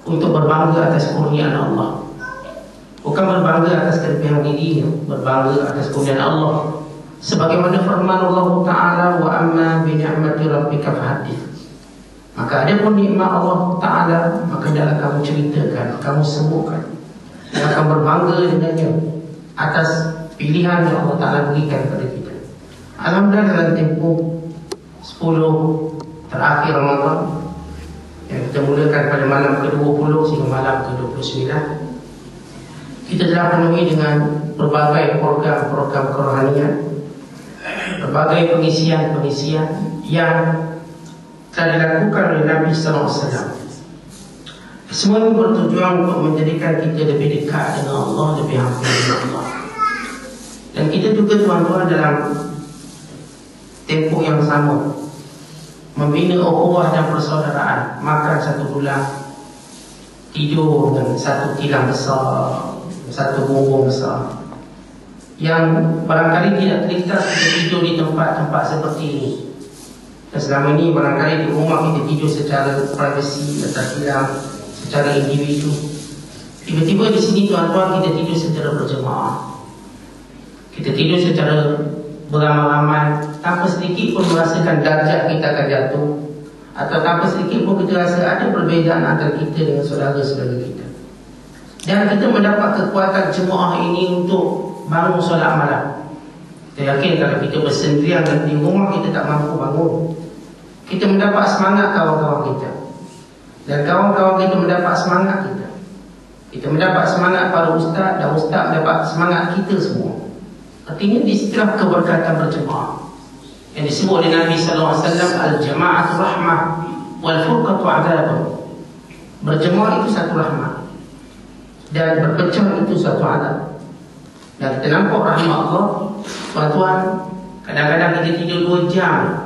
untuk berbangga atas kurniaan Allah. Bukan berbangga atas kelebihan diri, berbangga atas kurniaan Allah. Sebagaimana firman Allah Ta'ala, wa amma bi ni'mati rabbika fahaddits. Maka ada pun nikmat Allah Ta'ala, maka hendaklah kamu ceritakan, kamu sebutkan, dan akan berbangga dengannya atas pilihan yang Allah Ta'ala berikan kepada kita. Alhamdulillah, dalam tempoh 10 terakhir Ramadan yang kita mulakan pada malam ke-20 sehingga malam ke-29, kita telah penuhi dengan berbagai program-program kerohanian, berbagai pengisian-pengisian yang telah dilakukan oleh Nabi Sallallahu Alaihi Wasallam. Semua ini bertujuan untuk menjadikan kita lebih dekat dengan Allah, lebih hampir dengan Allah. Dan kita juga tuan-tuan dalam tempoh yang sama membina ukhuwah dan persaudaraan. Makan satu bulan, tidur dengan satu tilam besar, satu bumbung besar, yang barangkali tidak terlintas kita tidur di tempat-tempat seperti ini. Dan selama ini barangkali di rumah kita tidur secara privasi, atas tilam, secara individu. Tiba-tiba di sini tuan-tuan kita tidur secara berjemaah. Kita tidur secara beramai-ramai, tanpa sedikit pun merasakan darjat kita akan jatuh, atau tanpa sedikit pun kita rasa ada perbezaan antara kita dengan saudara-saudara kita. Dan kita mendapat kekuatan jemaah ini untuk bangun solat malam. Saya yakin kalau kita bersendirian dan di rumah kita tak mampu bangun. Kita mendapat semangat kawan-kawan kita, dan kawan-kawan kita mendapat semangat kita. Kita mendapat semangat para ustaz, dan ustaz mendapat semangat kita semua. Artinya di setiap keberkatan berjemaah yang disebut oleh Nabi Sallallahu Alaihi Wasallam, al-jama'atu rahmah wal furqatu adab. Berjemaah itu satu rahmat, dan berpecah itu satu adab. Dan kita nampak rahmat Allah, tuan-tuan. Kadang-kadang kita tidur 2 jam,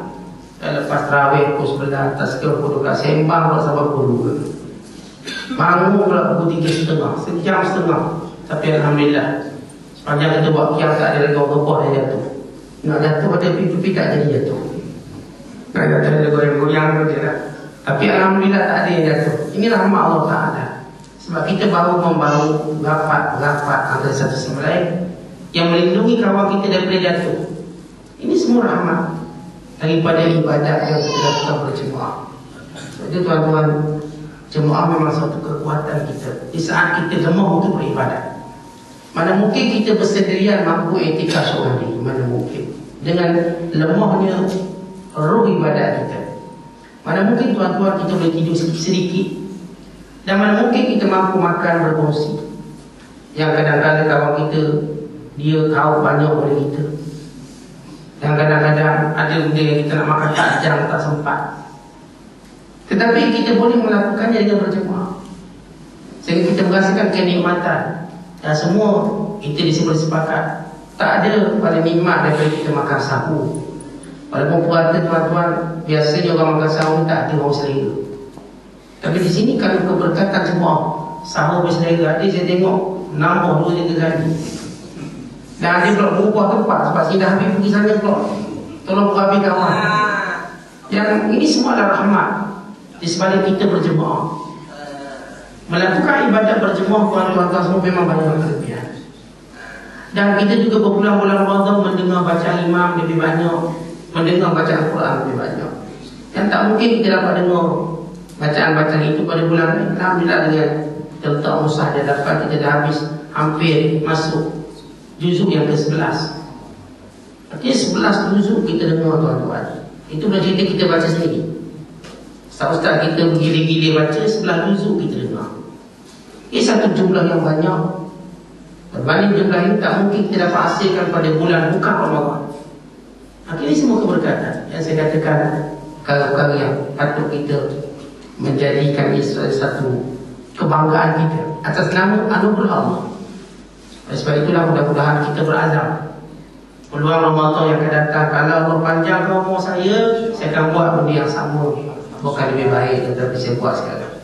lepas tarawih pukul 11, tazkir pukul 12, sembang pula sampai pukul 2. Bangun pula pukul 3.30, sejam setengah. Tapi Alhamdulillah, sepanjang kita buat kiam tak ada lagi orang buat yang jatuh. Nak jatuh pada pipi tak jadi jatuh. Nak jatuh ada goyang-goyang je lah. Tapi Alhamdulillah tak ada yang jatuh. Ini rahmat Allah Ta'ala. Sebab kita baru membangun rapat antara satu sama lain yang melindungi kawan kita daripada jatuh. Ini semua rahmat daripada ibadat yang kita lakukan berjemaah. Jadi tuan-tuan, jemaah memang satu kekuatan kita. Di saat kita lemah untuk beribadat, mana mungkin kita bersendirian mampu etika syurani, mana mungkin dengan lemahnya roh ibadat kita. Mana mungkin tuan-tuan kita boleh tidur sedikit, dan mana mungkin kita mampu makan berkongsi. Yang kadang-kadang kawan kita dia tahu banyak oleh kita, dan kadang-kadang ada benda yang kita nak makan tak jam, tak sempat. Tetapi kita boleh melakukannya dengan berjemaah, sehingga kita merasakan kenikmatan. Dan semua kita disebut sepakat, tak ada pada nikmat daripada kita makan sahur. Walaupun puasa tuan-tuan, biasanya orang makan sahur tak ada orang selera. Tapi di sini kalau keberkatan jemaah, sahur berselera, saya tengok nambah 2-3 kali. Dan dia pula berubah tempat, sebab saya dah habis pergi sana pula, tolong habis kawan. Yang ini semua adalah rahmat di sebalik kita berjemaah. Melakukan ibadat berjemaah, tuan-tuan semua memang banyak kelebihan. Dan kita juga berbulan-bulan Ramadan mendengar bacaan imam lebih banyak, mendengar bacaan Quran lebih banyak. Yang tak mungkin kita dapat dengar bacaan-bacaan itu pada bulan ini. Alhamdulillah, dengan kita letak musah dia dapat, kita dah habis hampir masuk juzuk yang ke-11. Artinya 11 juzuk kita dengar tuan-tuan. Itu dah cerita kita baca sendiri. Ustaz kita bergila-gila baca 11 juzuk kita dengar. Ini satu jumlah yang banyak. Berbanding jumlah ini tak mungkin kita dapat hasilkan pada bulan bukan Ramadan. Akhirnya semua keberkatan yang saya katakan, perkara-perkara yang patut kita menjadikan ini satu kebanggaan kita atas nama anugerah Allah. Oleh sebab itulah mudah-mudahan kita berazam, peluang Ramadan yang akan datang, kalau Allah panjangkan umur saya akan buat benda yang sama, bukan lebih baik, tetapi saya buat sekarang.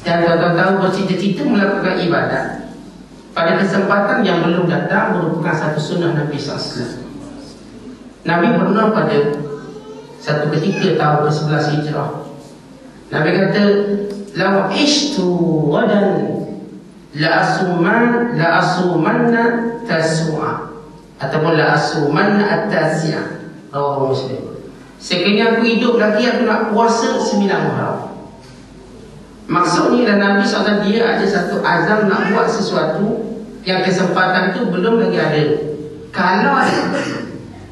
Dan tuan-tuan tahu, bercita-cita melakukan ibadat pada kesempatan yang belum datang merupakan satu sunnah Nabi SAW. Nabi pernah pada satu ketika tahun ke-11 Hijrah, Nabi kata, law ishtu wadan la asumanna tasua ataupun la asumanna at-tasi'ah. Rawahu Muslim. Sekiranya aku hidup lagi, aku nak puasa 9 Muharram. Maksudnya Nabi SAW dia ada satu azam nak buat sesuatu yang kesempatan tu belum lagi ada. Kalau ada,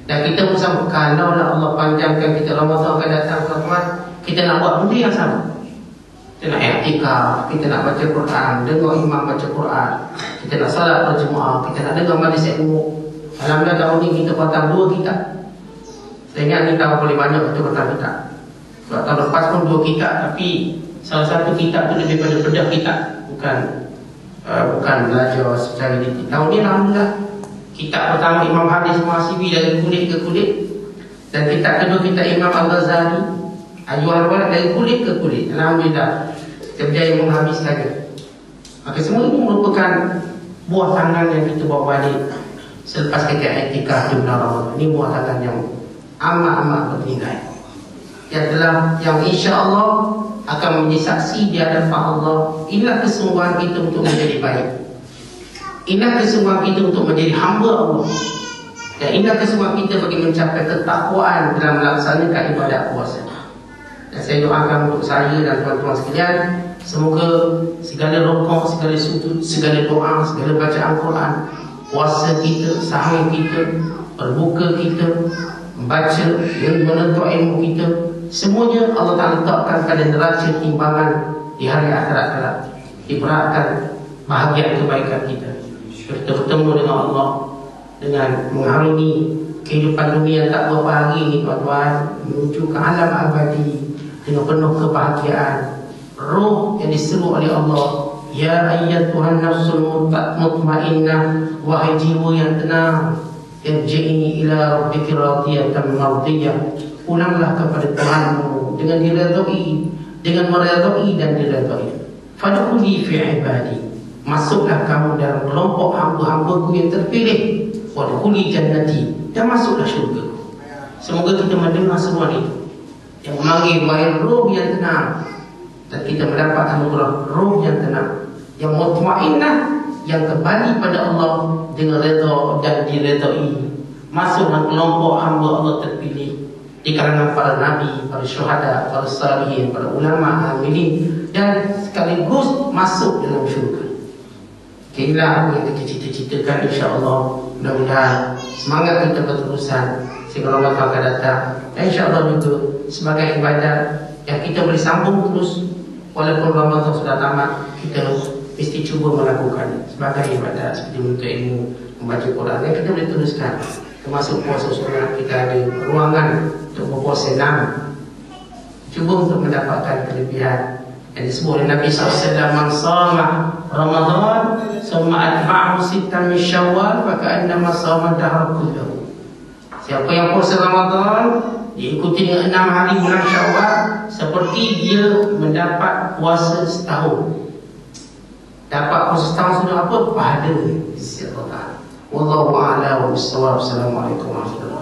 dan kita pun sama, kalau lah Allah panjangkan kita Ramadan akan datang tuan-tuan, kita nak buat benda yang sama. Kita nak i'tikaf, kita nak baca Quran, dengar imam baca Quran, kita nak salat berjemaah, kita nak dengar majlis ilmu. Alhamdulillah tahun ni kita patang 2 kitab. Saya ingat ni tahun paling banyak kita patang kitab. Sebab tahun lepas pun 2 kitab, tapi salah satu kitab tu lebih pada bedah kitab, bukan belajar secara detail. Tahun ni alhamdulillah kitab pertama Imam Hadis Muhasibi dari kulit ke kulit, dan kitab kedua kita Imam Al-Ghazali Ayyuhal Walad dari kulit ke kulit. Alhamdulillah kita berjaya menghabiskannya. Maka semua ini merupakan buah tangan yang kita bawa balik selepas kita i'tikaf di bulan Ramadan. Ini buah tangan yang amat-amat bernilai, yang insya-Allah akan menjadi saksi di hadapan Allah. Inilah kesungguhan kita untuk menjadi baik, inilah kesungguhan kita untuk menjadi hamba Allah, dan inilah kesungguhan kita bagi mencapai ketakwaan dalam melaksanakan ibadah puasa. Dan saya doakan untuk saya dan tuan-tuan sekalian, semoga segala rukuk, segala sujud, segala doa, segala bacaan Quran, puasa kita, sahur kita, berbuka kita, membaca dan menuntut ilmu kita, semuanya Allah Ta'ala letakkan pada neraca timbangan di hari akhirat kelak. Diberatkan bahagian kebaikan kita. Kita bertemu dengan Allah dengan mengharungi kehidupan dunia yang tak berapa hari ini tuan-tuan, menuju ke alam abadi dengan penuh kebahagiaan. Roh yang diseru oleh Allah, ya ayyatuhan nafsul mutmainnah, wahai jiwa yang tenang, irji'i ila rabbiki radiyatan mardiyah, pulanglah kepada Tuhanmu dengan diredai, dengan meredai dan diredai. Fadkhuli fi ibadi, masuklah kamu dalam kelompok hamba-hambaku yang terpilih. Wadkhuli jannati, dan masuklah syurga. Semoga kita mendengar semua ini yang memanggil wahai roh yang tenang, dan kita mendapat anugerah roh yang tenang, yang mutmainnah, yang kembali pada Allah dengan redha dan diredai. Masuk dalam kelompok hamba Allah terpilih di kalangan para nabi, para syuhada, para salihin, para ulama, amilin, dan sekaligus masuk dalam syurga. Inilah apa yang kita cita-citakan, insya-Allah. Mudah-mudahan semangat kita berterusan sehingga Ramadan akan datang, dan insya-Allah juga sebagai ibadah yang kita boleh sambung terus walaupun Ramadan sudah tamat. Kita mesti cuba melakukan sebagai ibadah seperti menuntut ilmu, membaca Quran, yang kita boleh teruskan. Termasuk puasa sunat, kita ada ruangan untuk berpuasa 6. Cuba untuk mendapatkan kelebihan yang disebut oleh Nabi SAW, man sama Ramadan summa atba'ahu sittan min Syawal faka'annama sama dahra kullahu. Siapa yang puasa Ramadan diikuti dengan 6 hari bulan Syawal, seperti dia mendapat puasa setahun. Dapat puasa setahun sudah apa? Pahala. Wallahu a'lam bishawab. Assalamualaikum warahmatullahi wabarakatuh.